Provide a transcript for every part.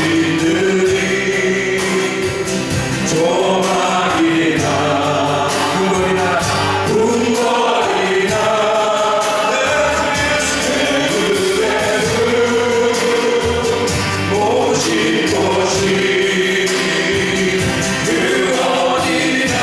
모신들이 조막이나 궁궐이나 내 그대를 모신 곳이 그 어디나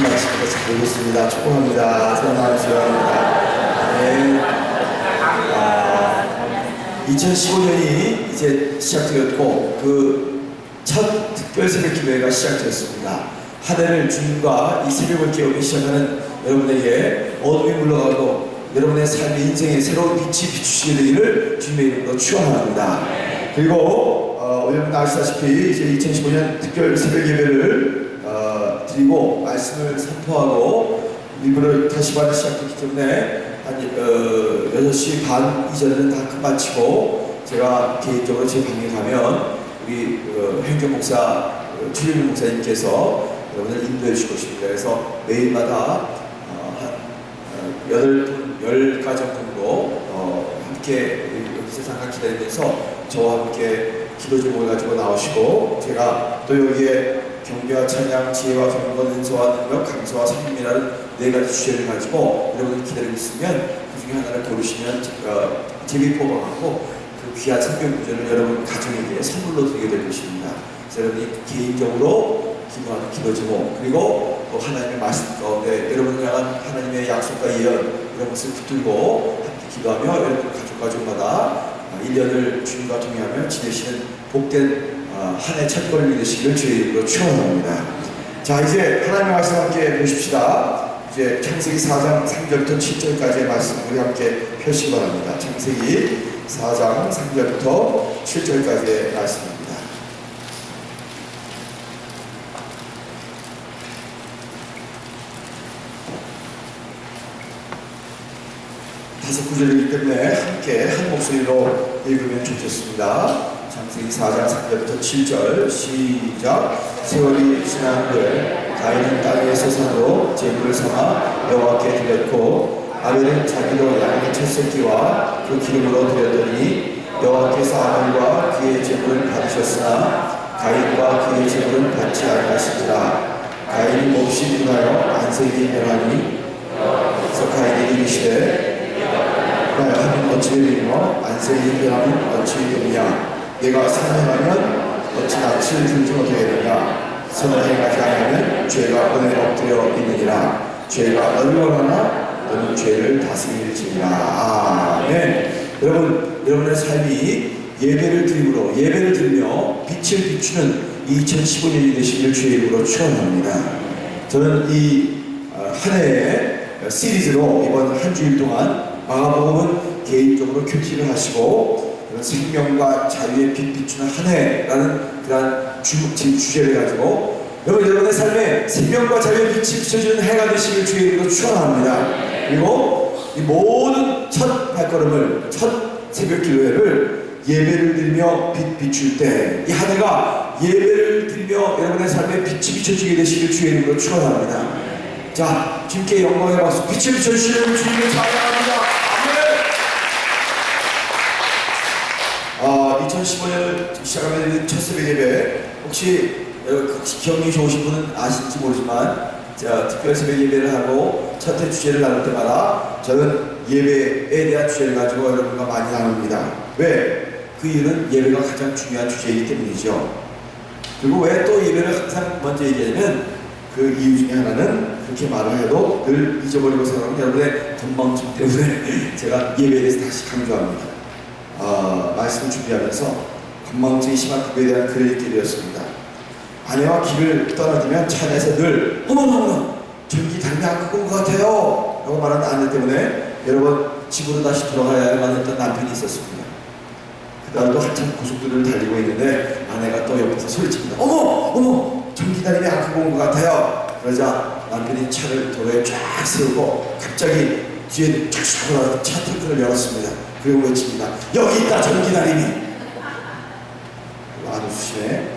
하늘나라 보겠습니다. 축복합니다. 사랑하는 시간입니다. 네. 2015년이 이제 시작되었고 그 첫 특별 새벽 기도회가 시작되었습니다. 한 해를 주님과 이 새벽을 깨우며 시작하는 여러분에게 어둠이 물러가고 여러분의 삶의 인생에 새로운 빛이 비추시게 되기를 주님의 이름으로 축원합니다. 그리고 여러분 아시다시피 이제 2015년 특별 새벽 예배를 드리고 말씀을 선포하고 일부를 다시 받을 시작했기 때문에 한 6시 반 이전에는 다 끝마치고 제가 개인적으로 제 방에 가면 우리 행정 목사 최윤 목사님께서 여러분을 인도해 주실 것입니다. 그래서 매일마다 한 10가정 정도 함께 여기서 잠깐 기다리면서 저와 함께 기도 제목을 가지고 나오시고 제가 또 여기에 경배와 찬양, 지혜와 경건, 은사와 능력, 감사와 섬김이라는 4가지 주제를 가지고 여러분을 기다리고 있으면 그 중에 하나를 고르시면 제비 뽑아갖고 그 귀한 성경 구절을 여러분 가정에게 선물로 드리게 될 것입니다. 그래서 여러분이 개인적으로 기도하는 기도 제목 그리고 또 하나님의 말씀 가운데 여러분을 향한 하나님의 약속과 예언 이런 것을 붙들고 함께 기도하며 여러분 가족마다 1년을 주님과 동행하며 지내시는 복된 한 해 첫걸음이 되시기를 주의 이름으로 축원합니다. 자, 이제 하나님의 말씀 함께 보십시다. 이제 창세기 4장 3절부터 7절까지의 말씀 우리 함께 펴시기 바랍니다. 창세기 4장 3절부터 7절까지의 말씀입니다. 다섯 구절이기 때문에 함께 한 목소리로 읽으면 좋겠습니다. 창세기 4장 3절부터 7절 시작. 세월이 지난 후에 가인은 땅 위에서 산으로 제물을 삼아 여호와께 드렸고 아벨은 자기도 양의 첫 새끼와 그 기름으로 드렸더니 여호와께서 아벨과 그의 제물을 받으셨으나 가인과 그의 제물은 받지 아니하신지라. 가인이 몹시 분하여 안색이 변하니 그래서 가인이 이르시되 하나님 어찌 되리며 안색이 변하면 어찌 되느냐. 내가 선행하면 어찌 낯을 들지 못하겠느냐. 선을 행하지 않으면 죄가 은에 엎드려 있느니라. 죄가 너를 원하나 너는 죄를 다스릴지니라. 아멘. 여러분의 삶이 예배를 드림으로 예배를 드리며 빛을 비추는 2015년이 되시길 주의 이름으로 축원합니다. 저는 이 한 해의 시리즈로 이번 한 주일 동안 마가복음은 개인적으로 큐티를 하시고 생명과 자유의 빛 비추는 한 해라는 그런 주제를 가지고 여러분의 삶에 생명과 자유의 빛이 비춰지는 해가 되시길 주의 이름으로 축원합니다. 그리고 이 모든 첫 발걸음을 첫 새벽 기도회를 예배를 드리며 빛 비출 때 이 한 해가 예배를 드리며 여러분의 삶에 빛이 비춰지게 되시길 주의 이름으로 축원합니다. 자, 주님께 영광의 박수. 빛을 비춰주시는 주님을 찬양합니다. 2015년을 시작하면 첫 새벽 예배 혹시 기억이 좋으신 분은 아실지 모르지만 제가 특별 새벽 예배를 하고 첫 해 주제를 나눌 때마다 저는 예배에 대한 주제를 가지고 여러분과 많이 나눕니다. 왜? 그 이유는 예배가 가장 중요한 주제이기 때문이죠. 그리고 왜 또 예배를 항상 먼저 얘기하냐면 그 이유 중에 하나는 그렇게 말을 해도 늘 잊어버리고 생각하는 여러분의 건망증 때문에 제가 예배에 대해서 다시 강조합니다. 말씀을 준비하면서 건망증이 심한 부부에 대한 글을 읽게 되었습니다. 아내와 길을 떠나들면 차 안에서 늘 어머머머 전기 담배 안 끄고 온 것 같아요 라고 말하는 아내 때문에 여러 번 집으로 다시 돌아가야만 했던 남편이 있었습니다. 그날도 한참 고속도로를 달리고 있는데 아내가 또 옆에서 소리칩니다. 어머 전기 담배 안 끄고 온 것 같아요. 그러자 남편이 차를 도로에 쫙 세우고 갑자기 뒤에 쫙 돌아서 차 탱크를 열었습니다. 그리고 외칩니다. 여기 있다 전기다리미. 안 웃으시네.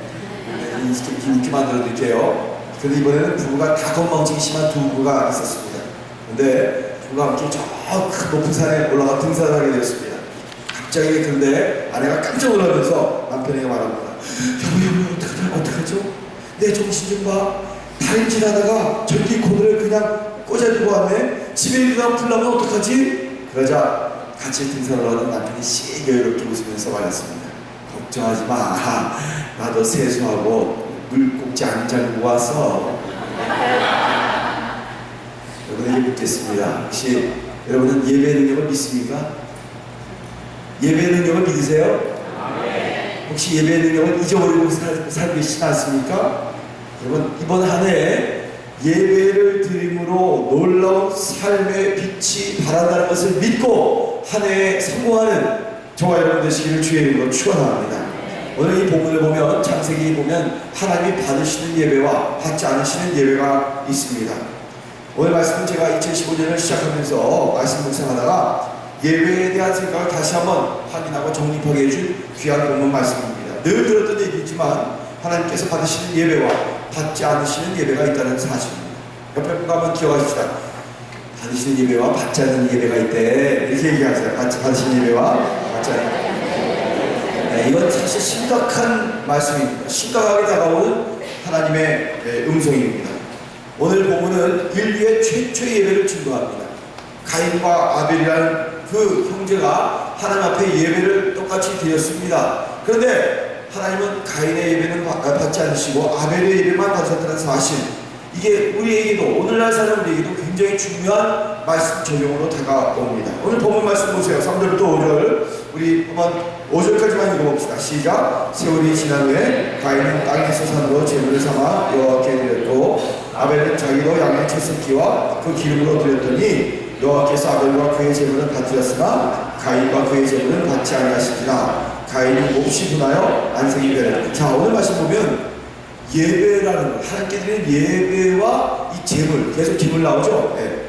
웃게 만들어 드릴게요. 근데 이번에는 부부가 다 건망증이 심한 두 부부가 있었습니다. 근데 부부가 함께 저 큰 높은 산에 올라가 등산을 하게 되었습니다. 갑자기 그런데 아내가 깜짝 놀라면서 남편에게 말합니다. 여보 어떡하죠? 내 정신 좀 봐. 다른 길 하다가 전기 코드를 그냥 꽂아두고 왔네. 집에 일어나 불나면 어떡하지? 그러자 같이 등산을 하던 남편이 시게 여유롭게 웃으면서 말했습니다. 걱정하지 마. 나도 세수하고 물꼭지 안 잠그고 왔어. 여러분에게 묻겠습니다. 혹시 여러분은 예배 능력을 믿습니까? 예배 능력을 믿으세요? 혹시 예배 능력을 잊어버리고 살고 계시지 않습니까? 여러분 이번 한 해에 예배를 드림으로 놀라운 삶의 빛이 발한다는 것을 믿고 한 해에 성공하는 저와 여러분 되시기를 주의 이름으로 축원합니다. 오늘 이 본문을 보면 창세기 보면 하나님이 받으시는 예배와 받지 않으시는 예배가 있습니다. 오늘 말씀은 제가 2015년을 시작하면서 말씀 묵상하다가 예배에 대한 생각을 다시 한번 확인하고 정립하게 해준 귀한 본문 말씀입니다. 늘 들었던 얘기지만 하나님께서 받으시는 예배와 받지 않으시는 예배가 있다는 사실입니다. 옆에 분과 한번 기억하십시다. 받으시는 예배와 받지 않는 예배가 있대. 이렇게 얘기하세요. 받으시는 예배와 받지 않는 예배. 이건 사실 심각한 말씀입니다. 심각하게 다가오는 하나님의 음성입니다. 오늘 본문은 인류의 최초의 예배를 증거합니다. 가인과 아벨이라는 그 형제가 하나님 앞에 예배를 똑같이 드렸습니다. 그런데 하나님은 가인의 예배는 받지 않으시고 아벨의 예배만 받으셨다는 사실, 이게 우리에게도 오늘날 사는 우리에게도 굉장히 중요한 말씀 적용으로 다가옵니다. 오늘 본문 말씀 보세요. 3절부터 5절 우리 한번 5절까지만 읽어봅시다. 시작. 세월이 지난 후에 가인은 땅에서 산으로 제물을 삼아 여호와께 드렸고 아벨은 자기도 양의 첫 새끼와 그 기름으로 드렸더니 여호와께서 아벨과 그의 제물은 받으셨으나 가인과 그의 제물은 받지 아니하시니라. 가인이 몹시 분하여 안색이 되었다. 자, 오늘 말씀 보면 예배라는 것, 하나님께 드리는 예배와 이 제물, 계속 제물 나오죠. 네.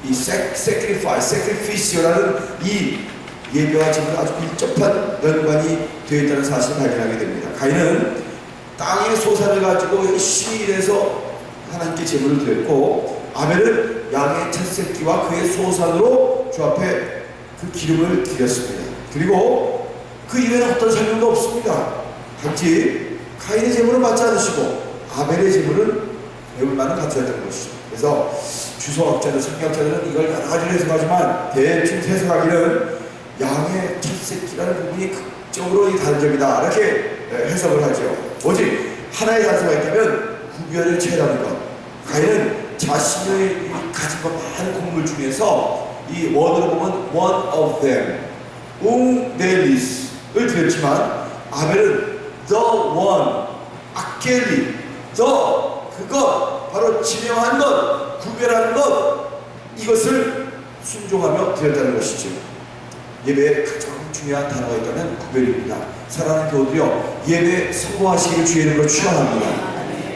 이 sacrifice라는 이 예배와 제물 아주 밀접한 연관이 되어 있다는 사실을 발견하게 됩니다. 가인은 땅의 소산을 가지고 열심히 일해서 하나님께 제물을 드렸고 아벨은 양의 첫 새끼와 그의 소산으로 주 앞에 그 기름을 드렸습니다. 그리고 그 이외에는 어떤 설명도 없습니다. 단지 가인의 제물은 받지 않으시고 아벨의 제물은 배울만은 갖추었다는 것이죠. 그래서 주석학자들, 성경학자들은 이걸 여러 가지로 해석하지만 대충 해석하기는 양의 첫 새끼라는 부분이 극적으로 다른 점이다 이렇게 해석을 하죠. 오직 하나의 단서가 있다면 구별을 취하는 것. 가인은 자신의 가진 것 많은 곡물 중에서 이 원어로 보면 one of them, 웅델리스를 드렸지만 아벨은 the one, 아켈리, 그것, 바로 지명한 것, 구별한 것, 이것을 순종하며 드렸다는 것이죠. 예배에 가장 중요한 단어가 있다면 구별입니다. 사랑하는 교우들이여, 예배 성공하시기를 주의 이름으로 축원합니다.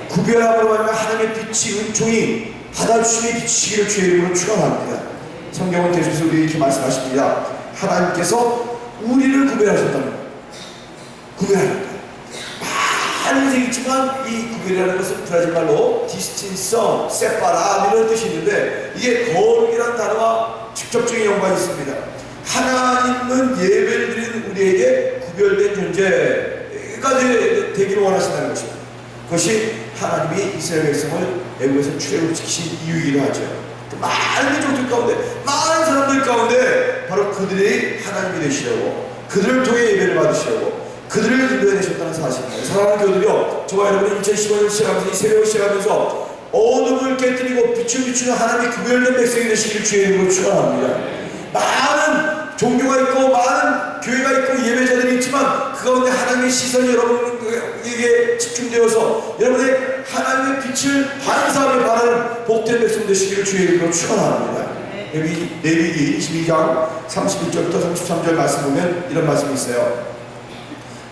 구별함으로 말하면 하나님의 빛이 은총이 받아주심이 비치기를 주의 이름으로 축원합니다. 성경은 계속해서 우리에게 이렇게 말씀하십니다. 하나님께서 우리를 구별하셨다는 것. 구별하셨다. 많은 것이 있지만 이 구별이라는 것은 브라질 말로 디스틴성, 세파라 이런 뜻이 있는데 이게 거룩이라는 단어와 직접적인 연관이 있습니다. 하나님은 예배를 드리는 우리에게 구별된 존재가 되기를 원하신다는 것입니다. 그것이 하나님이 이스라엘 백성을 애굽에서 출애굽시키신 이유이기도 하죠. 많은 민족들 가운데, 많은 사람들 가운데 바로 그들이 하나님이 되시려고, 그들을 통해 예배를 받으시려고, 그들을 인도해내셨다는 사실입니다. 사랑하는 교우들이요, 저와 여러분은 2015년 시작하면서 이 새벽을 시작하면서 어둠을 깨뜨리고 빛을 비추는 하나님의 구별된 백성이 되시기를 주의 이름으로 축원합니다. 많은 종교가 있고 많은 교회가 있고 예배자들이 있지만 그 가운데 하나님의 시선이 여러분에게 집중되어서 여러분의 하나님의 빛을 반사하며 바라는 복된 백성 되시기를 주의 이름으로 축원합니다. 레위기 22장 31절부터 33절 말씀 보면 이런 말씀이 있어요.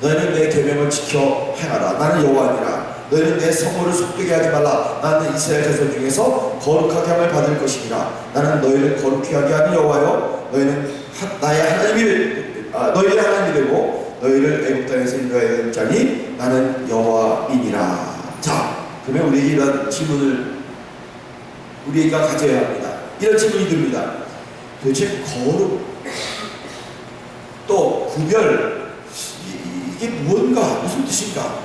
너희는 내 계명을 지켜 행하라. 나는 여호와니라. 너희는 내 성호를 속되게 하지 말라. 나는 이스라엘 자손 중에서 거룩하게 함을 받을 것이니라. 나는 너희를 거룩히 하게 하는 여호와여. 너희는 나의 너희의 하나님이 되고 너희를 애굽 땅에서 인도해야 될 자니 나는 여호와이니라. 자, 그러면 우리에게 이런 질문을 우리가 가져야 합니다. 이런 질문이 듭니다. 도대체 거룩 또 구별 이게 무언가 무슨 뜻인가?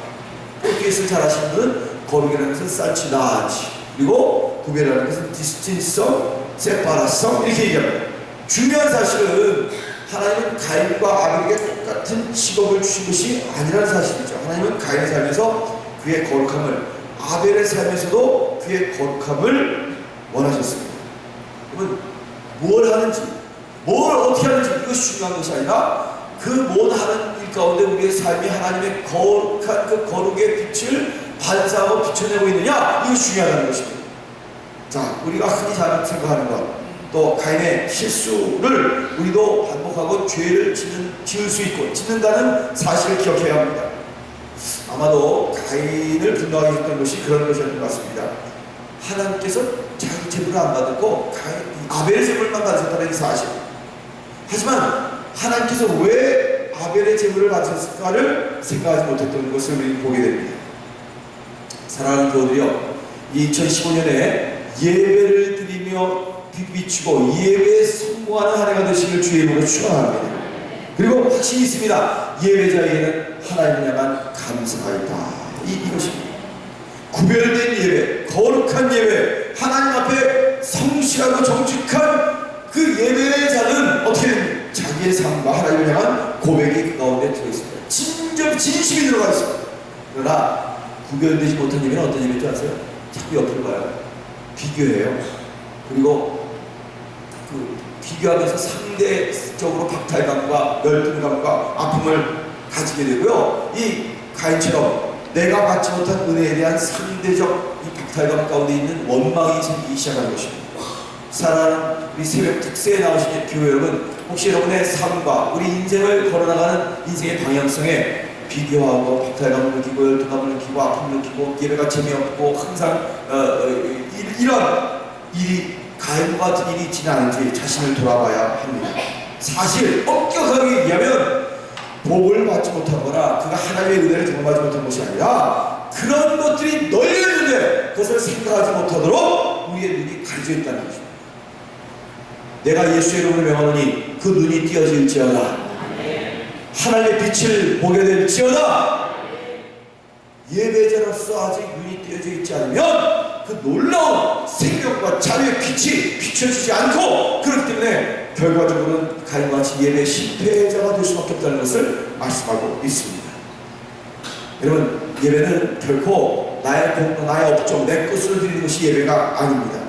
포르투게스를 잘 아시는 분은 거룩이라는 것은 산치다지 그리고 구별이라는 것은 디스틴성, 세파라성 이렇게 얘기합니다. 중요한 사실은 하나님은 가인과 아벨에게 똑같은 직업을 주신 것이 아니라는 사실이죠. 하나님은 가인의 삶에서 그의 거룩함을, 아벨의 삶에서도 그의 거룩함을 원하셨습니다. 그러면 뭘 하는지, 뭘 어떻게 하는지 이것이 중요한 것이 아니라 그 뭘 하는 일 가운데 우리의 삶이 하나님의 거룩한 그 거룩의 빛을 반사하고 비춰내고 있느냐, 이것이 중요하다는 것입니다. 자, 우리가 흔히 잘 생각하는 것, 또 가인의 실수를 우리도 반복하고 죄를 지을 수 있고 짓는다는 사실을 기억해야 합니다. 아마도 가인을 분노하게 했던 것이 그런 것이었던 것 같습니다. 하나님께서 자기 제물을 안 받았고 아벨의 제물만 받으셨다는 사실. 하지만 하나님께서 왜 아벨의 제물을 받으셨을까를 생각하지 못했던 것을 우리는 보게 됩니다. 사랑하는 교우들이요, 2015년에 예배를 드리며 비추고 예배에 성공하는 한 해가 되시길 주의 이름으로 축원합니다. 그리고 확신이 있습니다. 예배자에게는 하나님을 향한 감사가 있다. 이것입니다. 구별된 예배, 거룩한 예배, 하나님 앞에 성실하고 정직한 그 예배자는 어떻게 됩니까? 자기의 삶과 하나님을 향한 고백이 그 가운데 들어있습니다. 진심이 들어가 있습니다. 그러나 구별되지 못한 예배는 어떤 예배인지 아세요? 자꾸 옆으로 가요. 비교해요. 그리고 비교하면서 상대적으로 박탈감과 열등감과 아픔을 가지게 되고요. 이 가인처럼 내가 받지 못한 은혜에 대한 상대적 이 박탈감 가운데 있는 원망이 생기기 시작하는 것입니다. 사랑하는 우리 새벽 특세에 나오신 교회 여러분, 혹시 여러분의 삶과 우리 인생을 걸어나가는 인생의 방향성에 비교하고 박탈감을 느끼고 열등감을 느끼고 아픔을 느끼고 예배가 재미없고 항상 이런 일이 가인과 같은 일이 있지는 않은지 자신을 돌아봐야 합니다. 사실 엄격하게 얘기하면 복을 받지 못하거나 그가 하나님의 은혜를 경험하지 못한 것이 아니라 그런 것들이 널려있는데 그것을 생각하지 못하도록 우리의 눈이 가려져 있다는 것입니다. 내가 예수의 이름으로 명하노니 그 눈이 띄어질지어다. 하나님의 빛을 보게 될지어다. 예배자로서 아직 눈이 띄어져 있지 않으면 그 놀라운 생명과 자유의 빛이 비춰지지 않고, 그렇기 때문에 결과적으로는 가인과 같이 예배 실패자가 될 수밖에 없다는 것을 말씀하고 있습니다. 여러분, 예배는 결코 나의 공로, 나의 업종, 내 것으로 드리는 것이 예배가 아닙니다.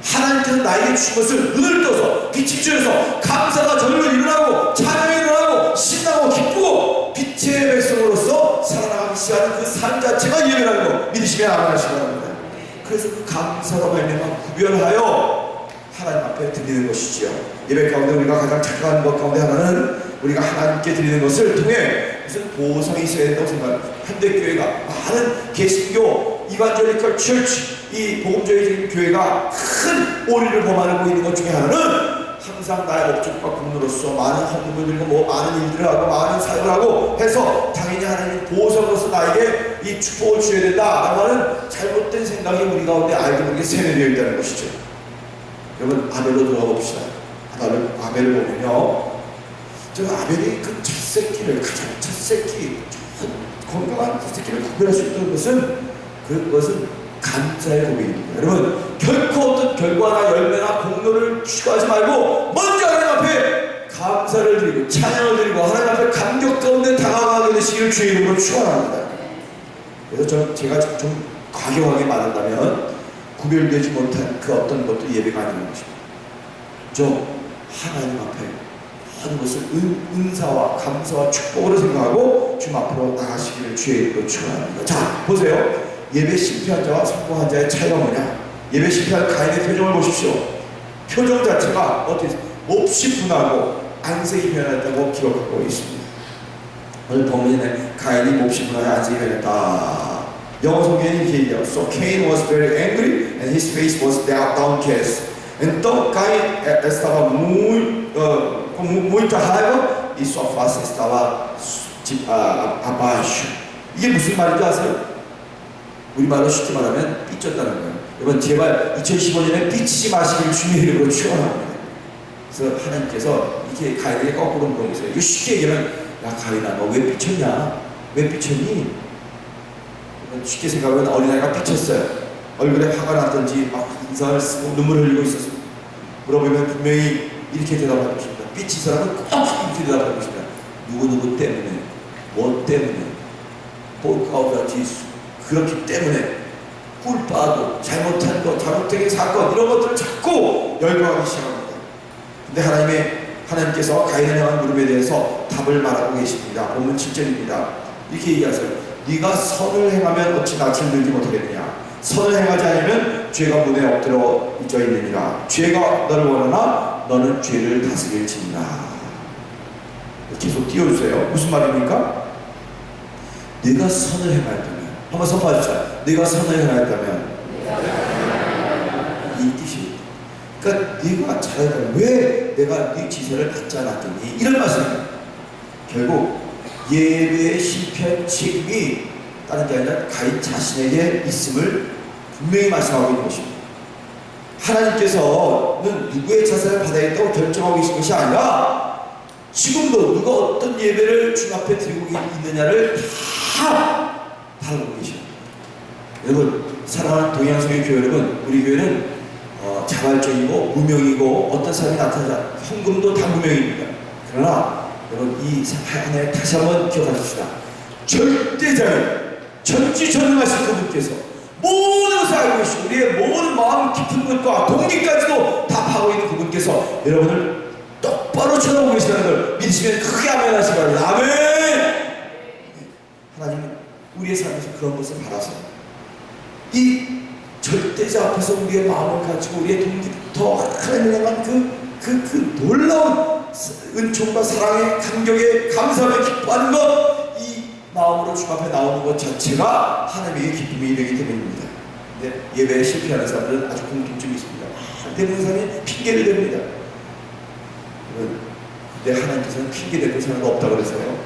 하나님께서 나에게 주신 것을 눈을 떠서 빛이 비춰져서 감사가 저절로 일어나고 찬양이 일어나고 신나고 기쁘고 빛의 백성으로서 살아나가기 시작하는 그 삶 자체가 예배라는 거 믿으시면 아멘하시기 바랍니다. 그래서 그 감사로 말미암아 구별하여 하나님 앞에 드리는 것이지요. 예배 가운데 우리가 가장 착각하는 것 가운데 하나는 우리가 하나님께 드리는 것을 통해 무슨 보상이 있어야 된다고 생각합니다. 현대교회가 많은 개신교, 이반절리컬 처치, 이 복음적인 교회가 큰 오리를 범하고 있는 것 중에 하나는 항상 나의 업적과 공로로서 많은 헌금을 드리고 많은 일들을 하고 많은 사역을 하고 해서 당연히 하나님 보상으로서 나에게 이 축복을 주어야 된다라고 하는 잘못된 생각이 우리 가운데 알게 모르게 세뇌되어 있다는 것이죠. 여러분, 아벨로 들어가 봅시다. 아벨을 보면요, 저 아벨이 그 첫새끼를, 가장 첫새끼, 건강한 첫새끼를 구별할 수 있던 것은 그것은 감사의 고백입니다. 여러분, 결코 어떤 결과나 열매나 공로를 추구하지 말고 먼저 하나님 앞에 감사를 드리고 찬양을 드리고 하나님 앞에 감격 가운데 다가가게 되시기 되시기를 주의 이름으로 축원합니다. 그래서 제가 좀 과격하게 말한다면 구별되지 못한 그 어떤 것도 예배가 아닌 것입니다. 좀 하나님 앞에 하는 것을 은사와 감사와 축복으로 생각하고 주님 앞으로 나가시기를 주의 이름으로 축원합니다. 자, 보세요. 예배 실패한 자와 성공한 자의 차이가 뭐냐? 예배 실패한 가인의 표정을 보십시오. 표정 자체가 어떻게 몹시 분하고 안색이 변했다고 기록하고 있습니다. 오늘 본문에 가인이 몹시 분하여 안색이 변했다. 영어 성경에는 이렇게 얘기해요. So Cain was very angry and his face was downcast. Então Caim estava muito raiva e sua face estava abaixo. 이게 무슨 말인지 아세요? 우리말로 쉽게 말하면 삐쳤다는 거예요. 여러분 제발 2015년에 삐치지 마시길 주님의 이름으로 축원합니다. 그래서 하나님께서 이렇게 가인에게 거꾸로 물어보세요. 이거 쉽게 얘기하면 야 가인아 너 왜 삐쳤냐? 왜 삐쳤니? 쉽게 생각하면 어린아이가 삐쳤어요. 얼굴에 화가 났던지 막 인상을 쓰고 눈물을 흘리고 있었습니다. 물어보면 분명히 이렇게 대답할 것입니다. 삐친 사람은 꼭 이렇게 대답할 것입니다. 누구누구 때문에 뭐 때문에 볼까우다지 그렇기 때문에 꿀빠도 잘못한 것, 잘못된 사건 이런 것들을 자꾸 열거하기 시작합니다. 근데 하나님께서 가인을 향한 물음에 대해서 답을 말하고 계십니다. 본문 7절입니다. 이렇게 얘기하세요. 네가 선을 행하면 어찌 낯을 들지 못하겠느냐? 선을 행하지 않으면 죄가 문에 엎드려 있어 있느니라. 죄가 너를 원하나 너는 죄를 다스릴지니라. 계속 띄워주세요. 무슨 말입니까? 네가 선을 행하였다면 한번 선포하십시오. 네가 선을 행하였다면 이 뜻이 그러니까 네가 잘했다면 왜 내가 네 지시를 받지 않았더니 이런 말씀입니다. 결국 예배의 실패한 책임이 다른 게 아니라 가인 자신에게 있음을 분명히 말씀하고 있는 것입니다. 하나님께서는 누구의 자세를 받아야겠다고 결정하고 계신 것이 아니라 지금도 누가 어떤 예배를 주님 앞에 드리고 있느냐를 다 바라보고 계십니다. 여러분 사랑하는 동양성의 교회 여러분, 우리 교회는 자발적이고 무명이고 어떤 사람이 나타나자 헌금도 다 무명입니다. 그러나 여러분 이 하나에 다시 한번 기억하십시다. 절대자는 전지전능하신 그분께서 모든 것을 알고 계시고 우리의 모든 마음 깊은 것과 동기까지도 다 파고 있는 그분께서 여러분을 똑바로 쳐다보고 계시다는 걸 믿으시면 크게 아멘 하시기 바랍니다. 아멘! 하나님은 우리의 삶에서 그런 것을 바라서 이 절대자 앞에서 우리의 마음을 가지고 우리의 동기부터 하나님을 향한 그 놀라운 은총과 사랑의 감격에 감사하며 기뻐하는 것, 이 마음으로 주 앞에 나오는 것 자체가 하나님에게 기쁨이 되기 때문입니다. 근데 예배에 실패하는 사람들은 아주 공통점이 있습니다. 대부분 사람이 핑계를 댑니다. 근데 하나님께서는 핑계 댈 것이 하나도 없다고 그래서요.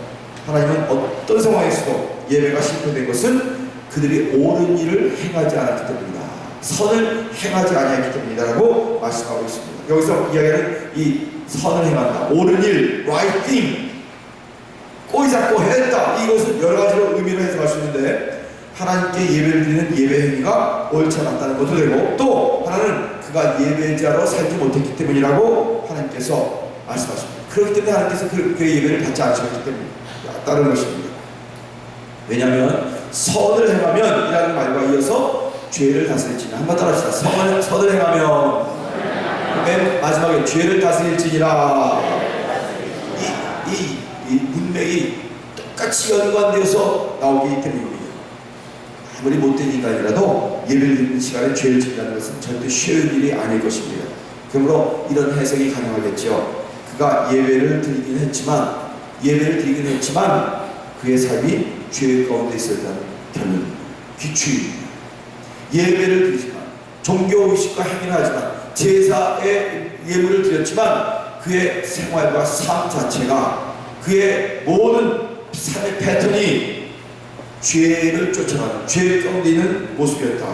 하나님은 어떤 상황에서도 예배가 실패된 것은 그들이 옳은 일을 행하지 않았기 때문이다. 선을 행하지 아니했기 때문이다라고 말씀하고 있습니다. 여기서 이야기하는 이 선을 행한다, 옳은 일, right thing, 꼬이 잡고 해냈다, 이것은 여러 가지로 의미를 해석할 수 있는데 하나님께 예배를 드리는 예배 행위가 옳지 않았다는 것도 되고 또 하나는 그가 예배자로 살지 못했기 때문이라고 하나님께서 말씀하십니다. 그렇기 때문에 하나님께서 그의 예배를 받지 않으셨기 때문에 다른 것입니다. 왜냐하면 선을 행하면 이라는 말과 이어서 죄를 다스릴지니라. 한번 따라합시다. 선을 행하면 맨 마지막에 죄를 다스릴지니라. 이 문맥이 똑같이 연관되어서 나오기 때문입니다. 아무리 못된 인간이라도 예배를 드리는 시간에 죄를 짓는다는 것은 절대 쉬운 일이 아닐 것입니다. 그러므로 이런 해석이 가능하겠죠. 그가 예배를 드리긴 했지만 그의 삶이 죄 가운데 있었다는 결론, 귀추입니다. 예배를 드리지만 종교의식과 행위를 하지만 제사의 예물을 드렸지만 그의 생활과 삶 자체가 그의 모든 삶의 패턴이 죄를 쫓아가는 죄 가운데 있는 모습이었다.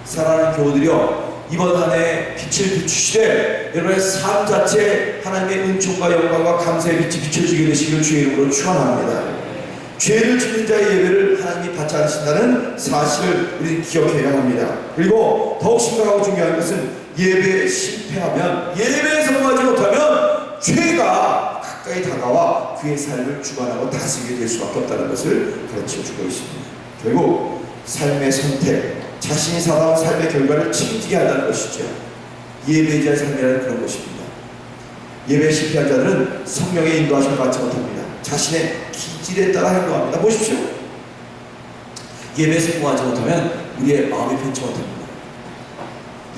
사랑하는 교우들이여, 이번 한 해 빛을 비추시되 여러분의 삶 자체에 하나님의 은총과 영광과 감사의 빛이 비춰지게 되시길 주의 이름으로 축원합니다. 죄를 짓는 자의 예배를 하나님이 받지 않으신다는 사실을 우리는 기억해야 합니다. 그리고 더욱 심각하고 중요한 것은 예배에 실패하면, 예배에 성공하지 못하면 죄가 가까이 다가와 그의 삶을 주관하고 다스리게 될 수밖에 없다는 것을 가르쳐주고 있습니다. 결국 삶의 선택, 자신이 살아온 삶의 결과를 책임지게 한다는 것이죠. 예배자의 삶이라는 그런 것입니다. 예배 실패한 자들은 성령의 인도하심을 받지 못합니다. 자신의 기질에 따라 행동합니다. 보십시오. 예배에 성공하지 못하면 우리의 마음이 편치 못합니다.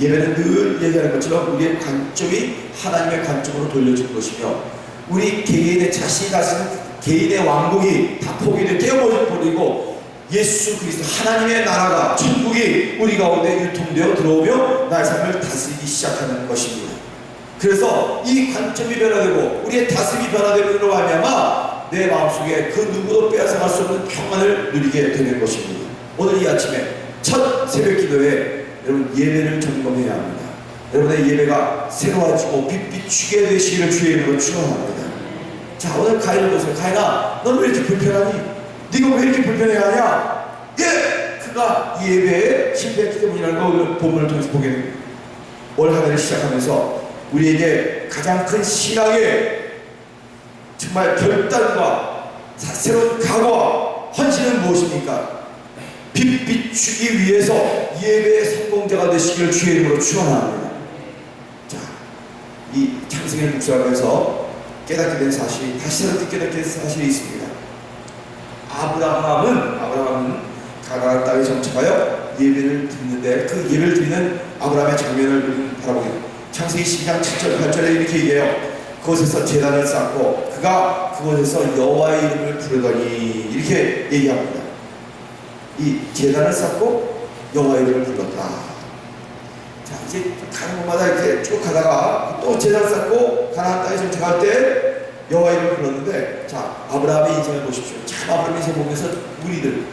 예배는 늘 얘기하는 것처럼 우리의 관점이 하나님의 관점으로 돌려주는 것이며, 우리 개인의 자신이 가지는 개인의 왕국이 다 포기되어 깨어버리고 예수 그리스도 하나님의 나라가, 천국이 우리 가운데 유통되어 들어오며 나의 삶을 다스리기 시작하는 것입니다. 그래서 이 관점이 변화되고 우리의 다스림이 변화됨으로 말미암아 내 마음속에 그 누구도 빼앗아갈 수 없는 평안을 누리게 되는 것입니다. 오늘 이 아침에 첫 새벽 기도에 여러분 예배를 점검해야 합니다. 여러분의 예배가 새로워지고 빛비추게 되시기를 주의 이름으로 축원합니다. 자, 오늘 가인을 보세요. 가인아, 너는 왜 이렇게 불편하니? 네가 왜 이렇게 불편해하냐? 예! 그가 예배에 실패했기 때문이라는 걸 오늘 본문을 통해서 보게 됩니다. 올 한 해를 시작하면서 우리에게 가장 큰 신앙의 정말 결단과 새로운 각오와 헌신은 무엇입니까? 빛 비추기 위해서 예배의 성공자가 되시기를 주의 이름으로 축원합니다. 자, 이 창세기를 묵상하면서 깨닫게 된 사실이, 다시 새롭게 깨닫게 된 사실이 있습니다. 아브라함은 가나안 땅에 정착하여 예배를 드리는데, 그 예배를 드리는 아브라함의 장면을 바라보게 됩니다. 창세기 12장 7절 8절에 이렇게 얘기해요. 그곳에서 제단을 쌓고 그가 그곳에서 여호와의 이름을 부르더니, 이렇게 얘기합니다. 이 제단을 쌓고 여호와의 이름을 불렀다. 자, 이제 가는 곳마다 이렇게 쭉 가다가 또 제단을 쌓고 가나안 땅에 정착할 때 여호와의 이름을 불렀는데, 자, 아브라함의 인생을 보십시오. 참 아브라함의 인생 보면서 우리들,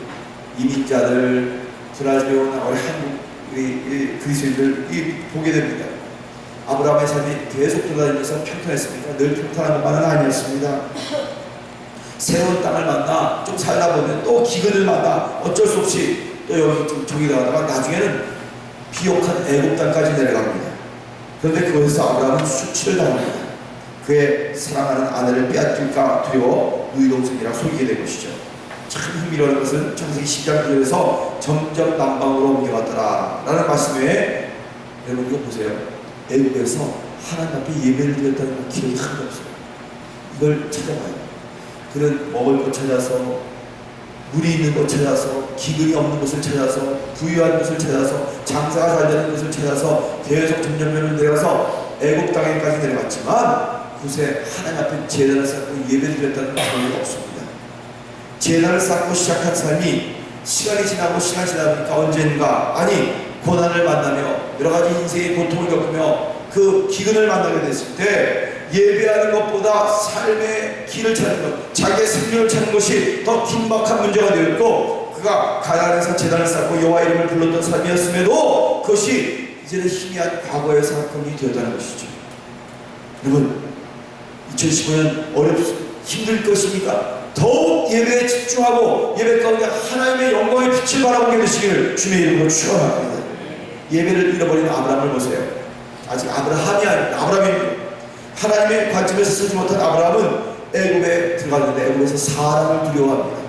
이민자들, 브라질에 온 우리 한국 우리 그리스도인들이 보게 됩니다. 아브라함의 삶이 계속 돌아다니면서 평탄했습니까? 늘 평탄한 것만은 아니었습니다. 새로운 땅을 만나 좀 살다 보면 또 기근을 만나 어쩔 수 없이 또 여기 좀 저기 가다가 나중에는 비옥한 애굽 땅까지 내려갑니다. 그런데 그곳에서 아브라함은 수치를 당합니다. 그의 사랑하는 아내를 빼앗길까 두려워 누이동생이라 속이게 된 것이죠. 참 흥미로운 것은 창세기 10장 9절에서 점점 남방으로 옮겨갔더라 라는 말씀 외에, 여러분 이거 보세요. 애굽에서 하나님 앞에 예배를 드렸다는 기록이 하나도 없어요. 이걸 찾아봐요. 그는 먹을 것 찾아서, 물이 있는 것 찾아서, 기근이 없는 곳을 찾아서, 부유한 곳을 찾아서, 장사가 잘 되는 곳을 찾아서 계속 점점 내려가서 애굽 땅에까지 내려갔지만 그곳에 하나님 앞에 제단을 쌓고 예배를 드렸다는 기록이 없습니다. 제단을 쌓고 시작한 삶이 시간이 지나보니까 언젠가, 아니 고난을 만나며 여러가지 인생의 고통을 겪으며 그 기근을 만나게 됐을 때 예배하는 것보다 삶의 길을 찾는 것, 자기의 생명을 찾는 것이 더 긴박한 문제가 되었고, 그가 가나안에서 제단을 쌓고 여호와 이름을 불렀던 삶이었음에도 그것이 이제는 희미한 과거의 사건이 되었다는 것이죠. 여러분, 2015년 힘들 것입니까? 더욱 예배에 집중하고 예배 가운데 하나님의 영광의 빛을 바라보게 되시기를 주의 이름으로 축원합니다. 예배를 잃어버린 아브라함을 보세요. 아직 아브라함이 아닙니다. 아브라함입니다. 하나님의 관점에서 쓰지 못한 아브라함은 애굽에 들어갔는데 애굽에서 사람을 두려워합니다.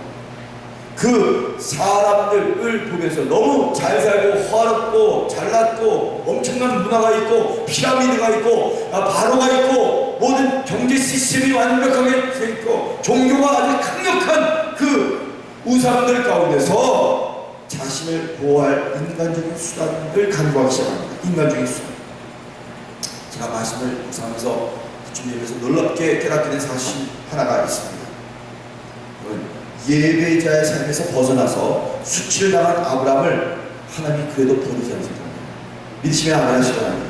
그 사람들을 보면서 너무 잘 살고 화롭고 잘났고 엄청난 문화가 있고 피라미드가 있고 바로가 있고 모든 경제 시스템이 완벽하게 돼 있고 종교가 아주 강력한 그 우상들 가운데서 자신을 보호할 인간적인 수단을 간구하기 시작합니다. 인간적인 수단. 제가 말씀을 묵상하면서 준비하면서 놀랍게 깨닫게 된 사실 하나가 있습니다. 예배자의 삶에서 벗어나서 수치를 당한 아브라함을 하나님이 그래도 버리지 않습니다. 믿으시면 아멘 하시기 바랍니다.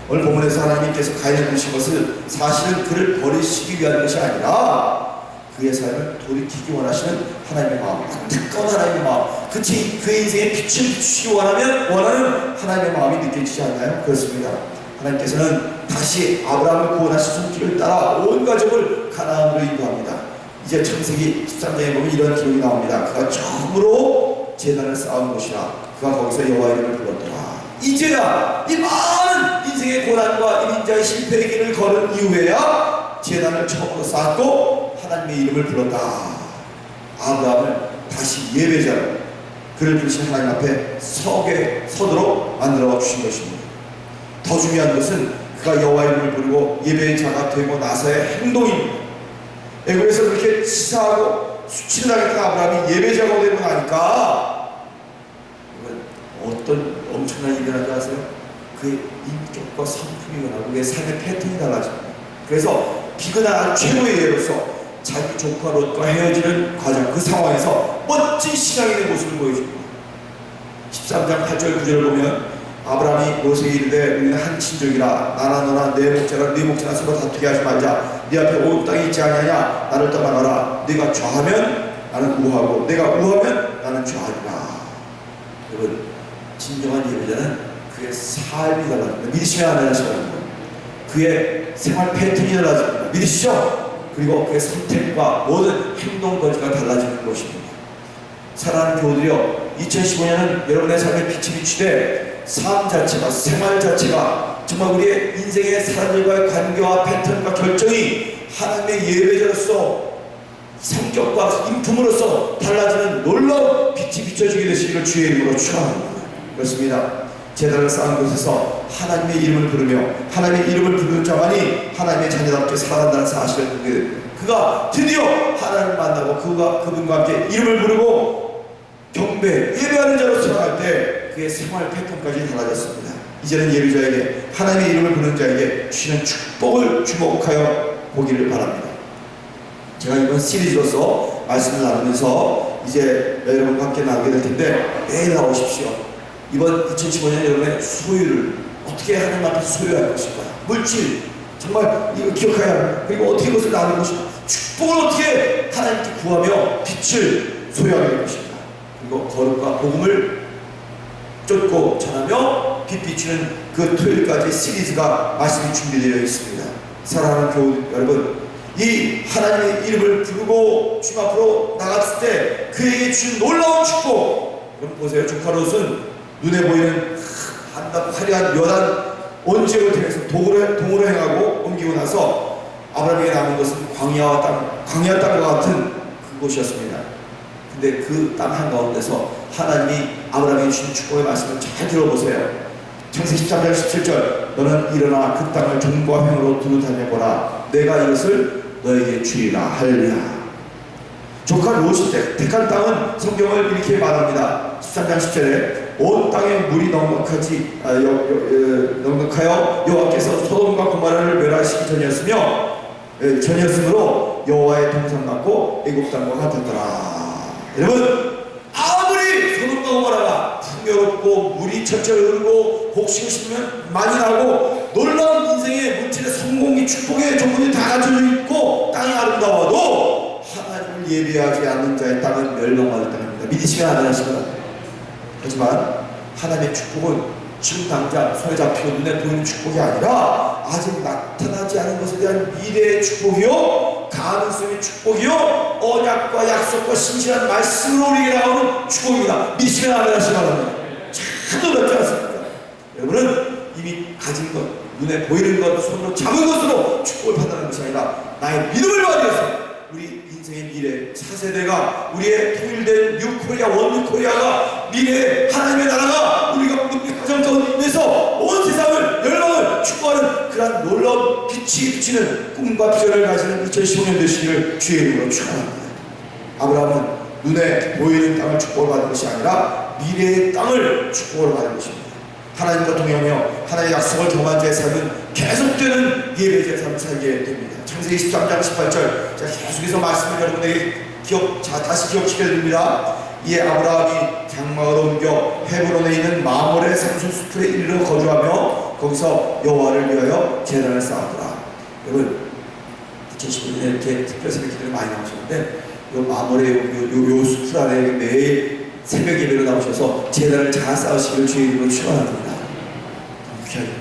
오늘 본문에서 하나님께서 가인을 부르신 것은 사실은 그를 버리시기 위한 것이 아니라 그의 삶을 돌이키기 원하시는 하나님의 마음, 안타까운 하나님의 마음, 그의 인생에 빛을 비추시기 원하는 하나님의 마음이 느껴지지 않나요? 그렇습니다. 하나님께서는 다시 아브라함을 구원하신 손길을 따라 온 가족을 가나안으로 인도합니다. 이제 창세기 13장에 보면 이런 기록이 나옵니다. 그가 처음으로 제단을 쌓은 곳이라 그가 거기서 여호와 이름을 불렀더라. 이제야 이 많은 인생의 고난과 이민자의 실패의 길을 걸은 이후에야 제단을 처음으로 쌓고 하나님의 이름을 불렀다. 아브라함을 다시 예배자로 그를 부르신 하나님 앞에 서도록 만들어 주신 것입니다. 더 중요한 것은 그가 여호와 이름을 부르고 예배자가 되고 나서의 행동입니다. 애굽에서 그렇게 치사하고 수치를 당했던 아브라함이 예배자가 되고 나니까 어떤 엄청난 일이 일어나지 아세요? 그의 인격과 성품이 변하고 그의 삶의 패턴이 달라집니다. 그래서 비근한 최고의 예로서 자기 조카 롯과 헤어지는 과정, 그 상황에서 멋진 신앙인의 모습을 보여줍니다. 13장 8절 9절을 보면 아브라함이 롯에게 이르되 우리는 한 친족이라 나나 너나 내 목자라 네 목자나 서로 다투게 하지 말자. 네 앞에 온 땅이 있지 아니하냐. 나를 떠나가라. 네가 좌하면 나는 우하고 내가 우하면 나는 좌하리라. 여러분, 진정한 예배자는 그의 삶이 달라집니다. 믿으시면 안 되시면 그의 생활 패턴이 달라집니다. 믿으시죠? 그리고 그의 선택과 모든 행동거지가 달라지는 것입니다. 사랑하는 교우들이여, 2015년은 여러분의 삶에 빛이 비추되 삶 자체가, 생활 자체가 정말 우리의 인생의 사람들과의 관계와 패턴과 결정이 하나님의 예배자로서 성격과 인품으로서 달라지는 놀라운 빛이 비춰지게 되시기를 주의 이름으로 축원합니다. 그렇습니다. 제단을 쌓은 곳에서 하나님의 이름을 부르며 하나님의 이름을 부르는 자만이 하나님의 자녀답게 살아간다는 사실을 보게 됩니다. 그가 드디어 하나님을 만나고 그분과 함께 이름을 부르고 경배, 예배하는 자로 살아갈 때 그의 생활 패턴까지 달라졌습니다. 이제는 예배자에게 하나님의 이름을 부르는 자에게 주시는 축복을 주목하여 보기를 바랍니다. 제가 이번 시리즈로서 말씀을 나누면서 이제 여러분과 함께 나오게 될 텐데 매일 나오십시오. 이번 2015년 여러분의 소유를 어떻게 하나님 앞에서 소유할 것인가, 물질 정말 이거 기억해야 합니다. 그리고 어떻게 그것을 나눌 것인가, 축복을 어떻게 하나님께 구하며 빛을 소유하게 될 것인가, 그리고 거룩과 복음을 쫓고 전하며 빛 비추는 그 토요일까지 시리즈가 말씀이 준비되어 있습니다. 사랑하는 교우 여러분, 이 하나님의 이름을 부르고 주님 앞으로 나갔을 때 그에게 주신 놀라운 축복, 여러분 보세요. 조카 롯은 눈에 보이는 화려한 연한 온지역을 통해서 동으로 행하고 옮기고 나서 아브라함에게 남은 것은 광야 땅과 같은 그곳이었습니다. 근데 그 땅 한가운데서 하나님이 아브라함에게 주신 축복의 말씀을 잘 들어보세요. 창세기 13장 17절 너는 일어나 그 땅을 종과 횡으로 두루 다녀보라. 내가 이것을 너에게 주리라. 할렐루야. 조카 롯이 택한 땅은 성경을 이렇게 말합니다. 13장 10절에 온 땅에 물이 넉넉하여 여호와께서 소돔과 고모라를 멸하시기 전이었으므로 여호와의 동산 같고 애굽 땅과 같았더라. 여러분, 아무리 소돔과 고모라가 풍요롭고 물이 철철 흐르고 곡식을 심으면 많이 나고 놀라운 인생의 물질의 성공이 축복의 조건이 다 갖춰져 있고 땅이 아름다워도 하나님을 예배하지 않는 자의 땅은 멸망받을 땅입니다. 믿으시면 안 되시면. 하지만 하나님의 축복은 지금 당장 손에 잡히고 눈에 보이는 축복이 아니라 아직 나타나지 않은 것에 대한 미래의 축복이요, 가능성의 축복이요, 언약과 약속과 신실한 말씀으로 우리에게 나오는 축복입니다. 믿으시면 안 되시기 바랍니다. 참 놀랍지 않습니까? 여러분은 이미 가진 것, 눈에 보이는 것, 손으로 잡은 것으로 축복을 받는 것이 아니라 나의 믿음을 발휘해서 우리 인생의 미래, 차세대가 우리의 통일된 뉴코리아, 원뉴코리아가 미래의 하나님의 나라가 우리가 가정 가운데서 온 세상을, 열방을 축복하는 그러한 놀라운 빛이 비치는 꿈과 비전을 가지는 2015년 되시기를 주의 이름으로 축원합니다. 아브라함은 눈에 보이는 땅을 축복을 받은 것이 아니라 미래의 땅을 축복을 받은 것입니다. 하나님과 동행하며 하나님의 약속을 경험한 자의 삶은 계속되는 예배자의 삶을 살게 됩니다. 창세기 13장 18절, 자, 계속해서 말씀을 여러분에게 다시 기억시켜드립니다. 이에 아브라함이 장막을 옮겨 헤브론에 있는 마몰의 상수숲에 이르러 거주하며 거기서 여호와를 위하여 제단을 쌓았더라. 여러분, 2015년에 이렇게 특별 새벽 기도를 많이 나오셨는데 요 마몰의 요 숲을 안에 매일 새벽 예배로 나오셔서 제단을 잘 쌓으시기를 주의 이름으로 축원합니다. 너무 귀합니다.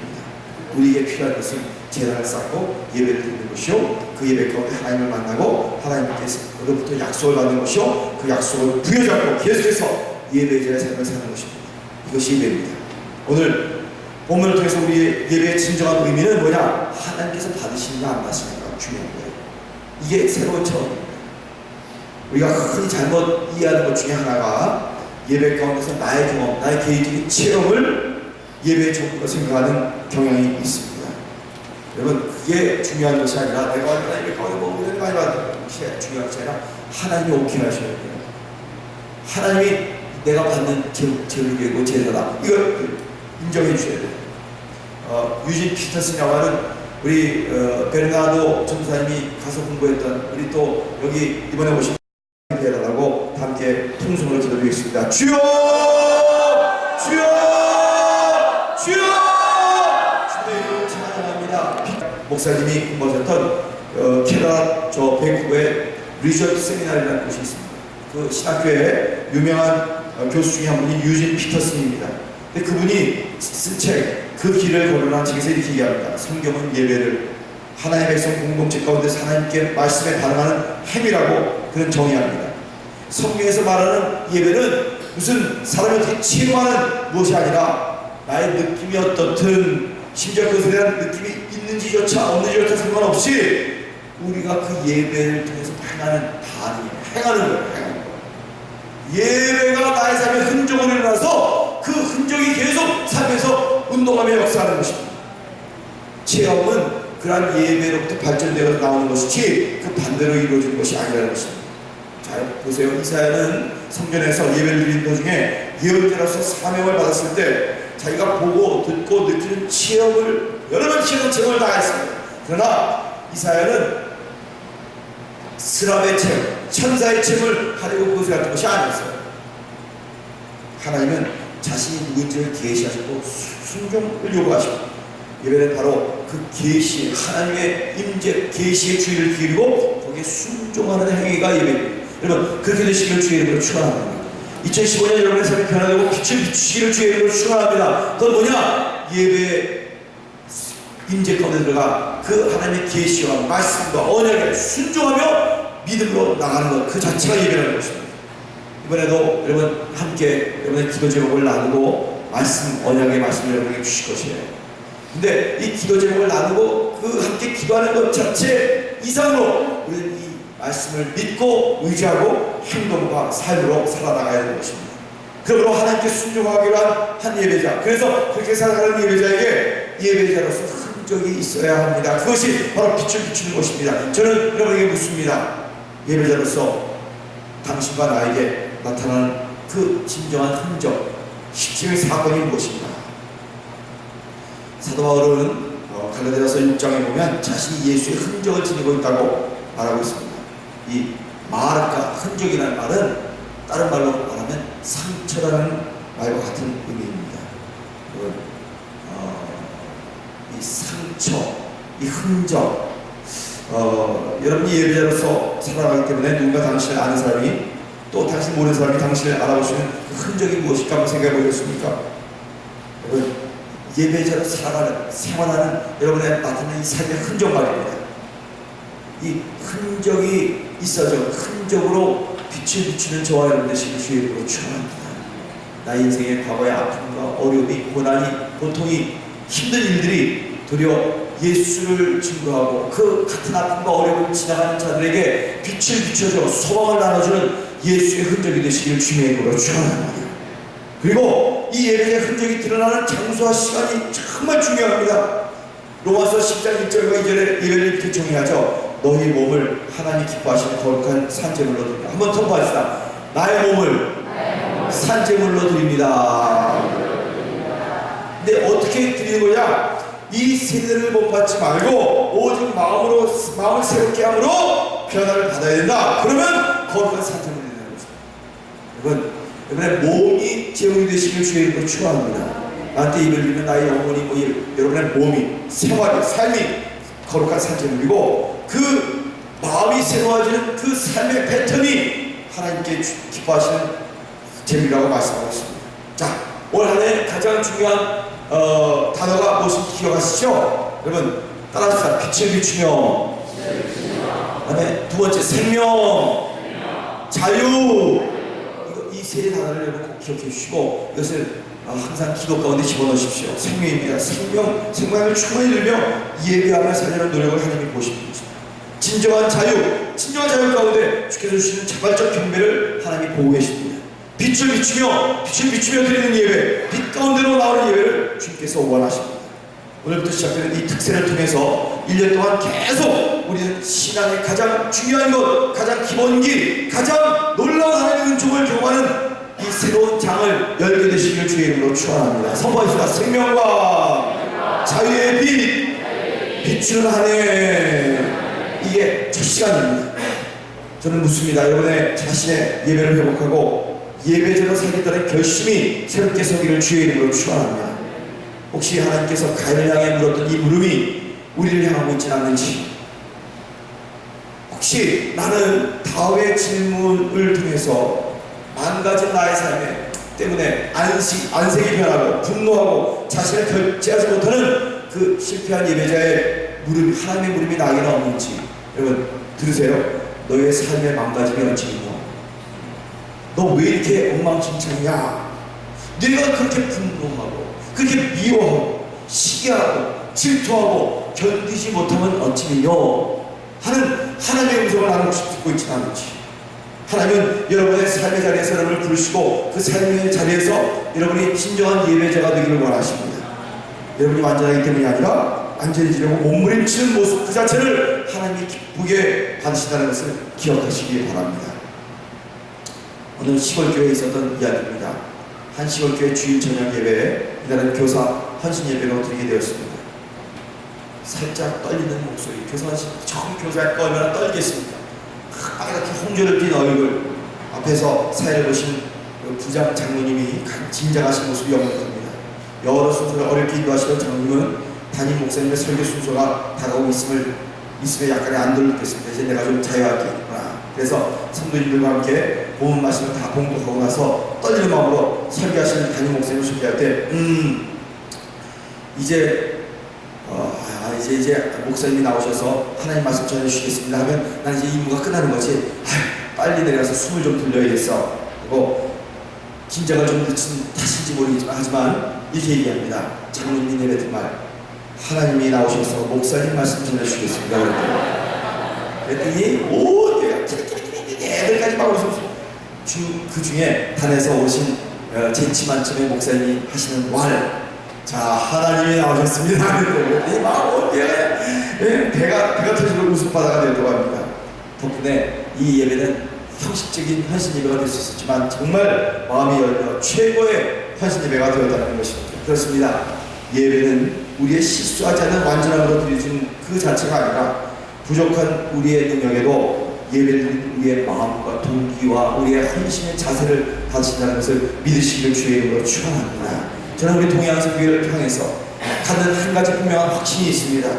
우리에게 필요한 것은 제단을 쌓고 예배를 드리는 것이요, 그 예배 가운데 하나님을 만나고 하나님께서로부터 약속을 받는 것이요, 그 약속을 부여잡고 계속해서 예배자의 삶을 사는 것입니다. 이것이 예배입니다. 오늘 본문을 통해서 우리의 예배의 진정한 의미는 뭐냐? 하나님께서 받으시는가 안 받으시는가? 중요한 거예요. 이게 새로운 차원입니다. 우리가 흔히 잘못 이해하는 것 중에 하나가 예배 가운데서 나의 경험, 나의 개인적인 체험을 예배의 전부로 생각하는 경향이 있습니다. 여러분, 그게 중요한 것이 아니라 내가 얼마나 예배 가운데 뭐 은혜를 많이 받는 것이 중요한 것이 아니라 하나님이 오케이 하셔야 돼요. 하나님이 내가 받는 제물이고 제사다, 이걸 인정해 주셔야 돼요. 유진 피터슨이라고 하는 우리 베르나도 전사님이 가서 공부했던 우리 또 여기 이번에 오신 되어달라고 함께 통성으로 기도드리겠습니다. 주여! 주여! 주여! 주의 이름을 찬양합니다. 목사님이 공부하셨던 캐나다 저 밴쿠버의 리조트 세미나리라는 곳이 있습니다. 그 신학교에 유명한 교수 중에 한 분이 유진 피터슨입니다. 근데 그분이 쓴 책, 그 길을 걸어난 책에서 이렇게 얘기합니다. 성경은 예배를 하나님의 백성 공동체 가운데서 하나님께 말씀에 반응하는 행위라고 그런 정의합니다. 성경에서 말하는 예배는 무슨 사람이 어떻게 체험하는 무엇이 아니라 나의 느낌이 어떻든 심지어 그것에 대한 느낌이 있는지조차 없는지조차 상관없이 우리가 그 예배를 통해서 행하는 반응이에요. 행하는 거예요. 행하는 거예요. 예배가 나의 삶에 흔적으로 일어나서 그 흔적이 계속 삶에서 운동하며 역사하는 것입니다. 체험은 그러한 예배로부터 발전되어 나오는 것이지 그 반대로 이루어지는 것이 아니라는 것입니다. 잘 보세요. 이사야는 성전에서 예배를 드리는 도중에 예언자로서 사명을 받았을 때 자기가 보고 듣고 느끼는 체험을 여러 번 체험을 다 했습니다. 그러나 이사야는 스랍의 체험, 천사의 체험을 하려고 그것을 했던 것이 아니었어요. 하나님은 자신이 누군지를 계시하시고 순종을 요구하시고 예배는 바로 그 계시, 하나님의 임재, 계시의 주의를 기울이고 거기에 순종하는 행위가 예배입니다. 여러분, 그렇게 되시기를 주의 이름으로 축원합니다. 2015년 여러분의 삶이 변화되고 빛을 비추시기를 주의 이름으로 축원합니다. 그건 뭐냐? 예배의 임재 가운데 들어가 그 하나님의 계시와 말씀과 언약에 순종하며 믿음으로 나가는 것, 그 자체가 예배라는 것입니다. 이번에도 여러분 함께 여러분의 기도 제목을 나누고 말씀, 언약의 말씀을 여러분에게 주실 것이에요. 근데 이 기도 제목을 나누고 그 함께 기도하는 것 자체 이상으로 우리는 이 말씀을 믿고 의지하고 행동과 삶으로 살아나가야 되는 것입니다. 그러므로 하나님께 순종하기로 한 예배자, 그래서 그렇게 살아가는 예배자에게 예배자로서 흔적이 있어야 합니다. 그것이 바로 빛을 비추는 것입니다. 저는 여러분에게 묻습니다. 예배자로서 당신과 나에게 나타나는 그 진정한 흔적, 십자가의 사건이 무엇인가? 사도 바울은 갈라디아서 6장에 보면 자신이 예수의 흔적을 지니고 있다고 말하고 있습니다. 이 마르카, 흔적이라는 말은 다른 말로 말하면 상처라는 말과 같은 의미입니다. 이 상처, 이 흔적, 여러분이 예배자로서 살아가기 때문에 누군가 당신을 아는 사람이 또 당신 모르는 사람이 당신을 알아보시는 그 흔적이 무엇일까 한번 생각해 보겠습니까? 여러분, 예배자로 살아가는, 생활하는 여러분의 나타나는 이 삶의 흔적 말입니다. 이 흔적이 있어져 흔적으로 빛을 비추는 저와 여러분 되시는 주의 이름으로 축원합니다. 나의 인생의 과거의 아픔과 어려움이, 고난이, 고통이, 힘든 일들이 도리어 예수를 증거하고 그 같은 아픔과 어려움을 지나가는 자들에게 빛을 비춰줘 소망을 나눠주는 예수의 흔적이 되시길 주의 이름으로 축원합니다. 그리고 이 예배의 흔적이 드러나는 장소와 시간이 정말 중요합니다. 로마서 10장 1절과 2절에 예배를 이렇게 정의하죠. 너희 몸을 하나님 기뻐하시는 거룩한 산제물로 드립니다. 한번 통보합시다. 나의 몸을 산제물로 드립니다. 근데 어떻게 드리는 거냐? 이 세대를 본받지 말고 오직 마음을 새롭게 함으로 변화를 받아야 된다. 그러면 거룩한 산제물이 되는 거죠. 여러분의 몸이 제물이 되시길 주의 이름으로 축원합니다. 나한테 입을 드리면 나의 영혼이 여러분의 몸이, 생활이, 삶이 거룩한 산제물이고 그 마음이 새로워지는 그 삶의 패턴이 하나님께 기뻐하시는 제물이라고 말씀하고 있습니다. 자, 올 한 해 가장 중요한 단어가 무엇인지 기억하시죠? 여러분 따라합시다. 빛을 비추며, 그다음에 두 번째 생명, 자유. 이 세 단어를 여러분 꼭 기억해 주시고 이것을 항상 기도 가운데 집어넣으십시오. 생명입니다. 생명을 충만히 들며 예배하며 살려는 노력을 하나님이 보십니다. 진정한 자유 가운데 주께서 주시는 자발적 경배를 하나님이 보고 계십니다. 빛을 비추며 드리는 예배, 빛 가운데로 나오는 예배를 주님께서 원하십니다. 오늘부터 시작되는 이 특세를 통해서 1년 동안 계속 우리는 신앙의 가장 중요한 것, 가장 기본기, 가장 놀라운 하나님의 은총을 경험하는 이 새로운 장을 열게 되시길 주의 이름으로 축원합니다. 선포하십시다. 생명과 자유의 빛, 비추는 한 해. 이게 첫 시간입니다. 저는 묻습니다. 여러분의 자신의 예배를 회복하고 예배제로 살겠다는 결심이 새롭게 서기를 주의 이름으로 축원합니다. 혹시 하나님께서 가인을 향해 물었던 이 물음이 우리를 향하고 있지는 않는지, 혹시 나는 다윗의 질문을 통해서 망가진 나의 삶 때문에 안색이 변하고 분노하고 자신을 결제하지 못하는 그 실패한 예배자의 물음, 하나님의 물음이 나에게는 없는지 여러분 들으세요. 너의 삶의 망가짐이 어찌있노? 너 왜 이렇게 엉망진창이야? 네가 그렇게 분노하고 그렇게 미워하고 시기하고 질투하고 견디지 못하면 어찌미뇨? 하는 하나님의 음성을 나는 듣고 있지 않은지, 하나님은 여러분의 삶의 자리에서 여러분을 부르시고 그 삶의 자리에서 여러분이 진정한 예배자가 되기를 원하십니다. 여러분이 완전하기 때문이 아니라 완전해지려고 몸부림치는 모습 그 자체를 하나님이 기쁘게 받으신다는 것을 기억하시기 바랍니다. 오늘 시골교회에 있었던 이야기입니다. 한 시골교회 주일 저녁 예배에 이날은 교사 헌신 예배로 드리게 되었습니다. 살짝 떨리는 목소리, 교사 헌신, 처음 교사할 거 얼마나 떨겠습니까? 빨갛게 홍조를 띤 얼굴 앞에서 사회를 보신 부장 장로님이 진정하신 모습이 역력합니다. 여러 순서를 어렵게 인도하시던 장로님은 담임 목사님의 설교 순서가 다가오고 있음에 약간의 안도를 느꼈습니다. 이제 내가 좀 자유하겠구나. 그래서 성도님들과 함께 본문 말씀을 다 봉독하고 나서 떨리는 마음으로 설교하시는 담임 목사님을 소개할 때 이제 목사님이 나오셔서 하나님 말씀 전해주시겠습니다 하면 난 이제 임무가 끝나는 거지. 빨리 내려가서 숨을 좀 돌려야겠어. 그리고 긴장을 좀 늦춘 탓인지 모르겠지만 하지만 이렇게 얘기합니다. 장로님이 내뱉은 말, 하나님이 나오셔서 목사님 말씀 전해주시겠습니다. 그랬더니 내가 애들까지 막 웃으면서 그 중에 단에서 오신 재치 만점의 목사님이 하시는 말, 자, 하나님이 나오셨습니다. 그랬더니 막 배가 터지고 웃음바다가 되려고 합니다. 덕분에 이 예배는 형식적인 헌신 예배가 될 수 있었지만 정말 마음이 열려 최고의 헌신 예배가 되었다는 것입니다. 그렇습니다. 예배는 우리의 실수하지 않은 완전함으로 드려진 그 자체가 아니라 부족한 우리의 능력에도 예배를 드리는 우리의 마음과 동기와 우리의 헌신의 자세를 받으신다는 것을 믿으시기를 주의 이름으로 축원합니다. 저는 우리 동해안서 교회를 향해서 갖는 한 가지 분명한 확신이 있습니다.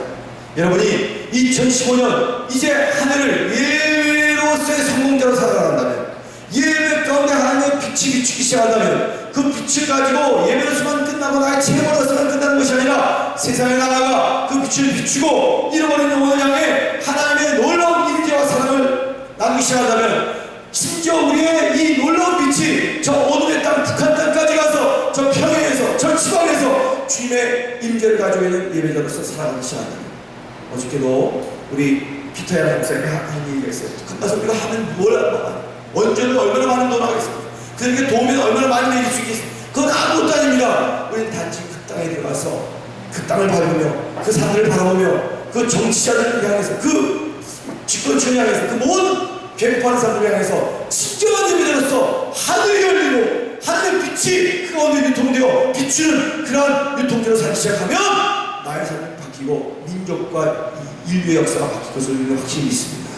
여러분이 2015년 이제 한 해를 예배로서의 성공자로 살아간다면, 예배 가운데 하나님의 빛이 비추기 시작한다면 그 빛을 가지고 예배로서만 끝나고 나의 체험으로서만 끝나는 것이 아니라 세상에 나아가 그 빛을 비추고 잃어버린 영혼을 향해 하나님의 놀라운 임재와 사랑을 나누기 시작한다면, 심지어 우리의 이 놀라운 빛이 저 어둠의 땅 북한 땅까지 가서 저 평야에서 저 지방에서 주님의 임재를 가지고 있는 예배자로서 살아가기 시작합니다. 어저께도 우리 피터야 목사님이 하는 얘기가 있어요. 끝나서 우리가 하면 원전을 얼마나 많은 돈 하겠습니까? 그에게 도움이 얼마나 많이 내릴 수 있겠습니까? 그건 아무것도 아닙니다. 우리는 단지 그 땅에 들어가서 그 땅을 밟으며 그 산을 바라보며 그 정치자들을 향해서 그 집권층을 향해서 그 모든 배고파하는 사람들을 향해서 진정한 예배자로서 하늘이 열리고 하늘의 빛이 그 가운데 유통되어 비추는 그러한 유통제로 살기 시작하면 나의 삶이 바뀌고 민족과 인류의 역사가 바뀔 것을 우리는 확실히 믿습니다.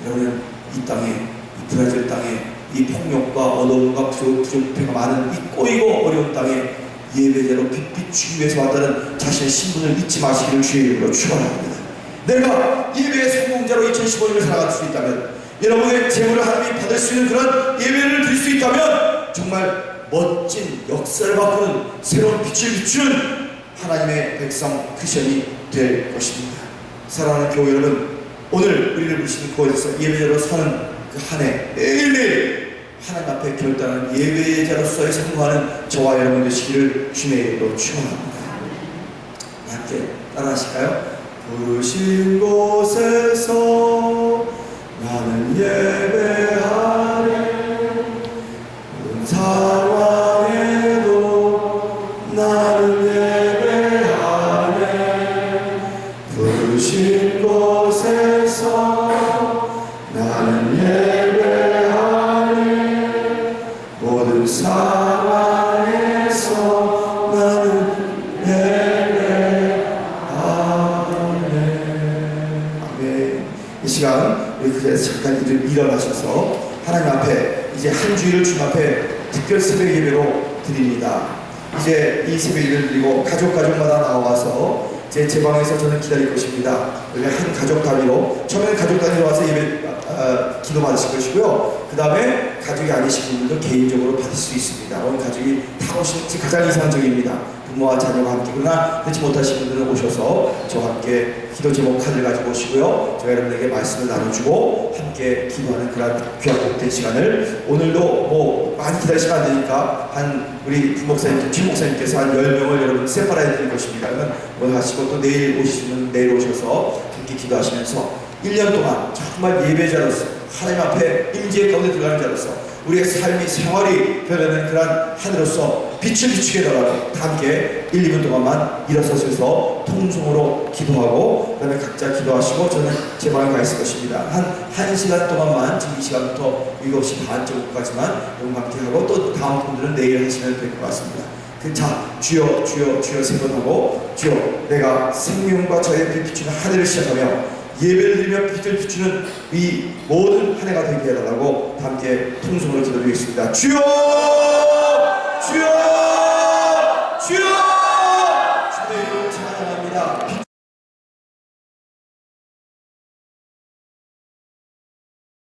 여러분 이 땅에, 이 브라질 땅에 이 폭력과 어려움과 부족패가 많은 이 꼬이고 어려운 땅에 예배자로 빛 비추기 위해서 왔다는 자신의 신분을 잊지 마시기를 주의 이름으로 축원합니다. 내가 예배의 성공자로 2015년을 살아갈 수 있다면, 여러분의 재물을 하나님이 받을 수 있는 그런 예배를 드릴 수 있다면 정말 멋진 역사를 바꾸는 새로운 빛을 비추는 하나님의 백성 크리스천이 될 것입니다. 사랑하는 교회 여러분, 오늘 우리를 부르신 그곳에서 예배자로 서는 그 한 해 매일매일 하나님 앞에 결단하는 예배자로서의 성공하는 저와 여러분 되시기를 주님의 이름으로 축원합니다. 함께 따라하실까요? 부르신 곳에서 나는 예배하리. 모든 상황에도 나는 예배하리. 부르신 곳에서 나는 예배하리. 모든 상황에서 나는 아멘. 이 시간 우리 그 자리에서 잠깐 일어나셔서 하나님 앞에 이제 한 주일을 주님 앞에 특별 새벽 예배로 드립니다. 이제 이 새벽 예배를 드리고 가족마다 나와서 제 방에서 저는 기다릴 것입니다. 우리 한 가족 단위로 처음에는 가족 단위로 와서 예배 기도 받으실 것이고요. 그 다음에 가족이 아니신 분들도 개인적으로 받을 수 있습니다. 오늘 가족이 다 오실지 가장 이상적입니다. 부모와 자녀가 함께. 그러나 그렇지 못하신 분들은 오셔서 저와 함께 기도 제목 카드를 가지고 오시고요. 제가 여러분에게 말씀을 나눠주고 함께 기도하는 그런 귀한 복된 시간을 오늘도 뭐 많이 기다리시면 안 되니까 한 우리 부목사님, 최 목사님께서 한 10명을 여러분 세파라해 드릴 것입니다. 그러면 오늘 하시고 또 내일 오시면 내일 오셔서 함께 기도하시면서 1년 동안 정말 예배자로서 하나님 앞에 임재 가운데 들어가는 자로서 우리의 삶이 생활이 변하는 그런 하늘로서 빛을 비추게 해달라고 다 함께 1, 2분 동안만 일어서셔서 통성으로 기도하고 그 다음에 각자 기도하시고 저는 제 방에 가 있을 것입니다. 한 1시간 동안만 지금 이 시간부터 7시 반 정도까지만 여러분 함께 하고 또 다음 분들은 내일 하시면 될 것 같습니다. 자, 주여 주여 주여 세 번 하고 주여 내가 생명과 자유의 빛 비추는 한 해를 시작하며 예배를 드리며 빛을 비추는 이 모든 한 해가 되게 해달라고 함께 통성으로 기도드리겠습니다. 주여 주여 주여 주의 이름을 찬양합니다.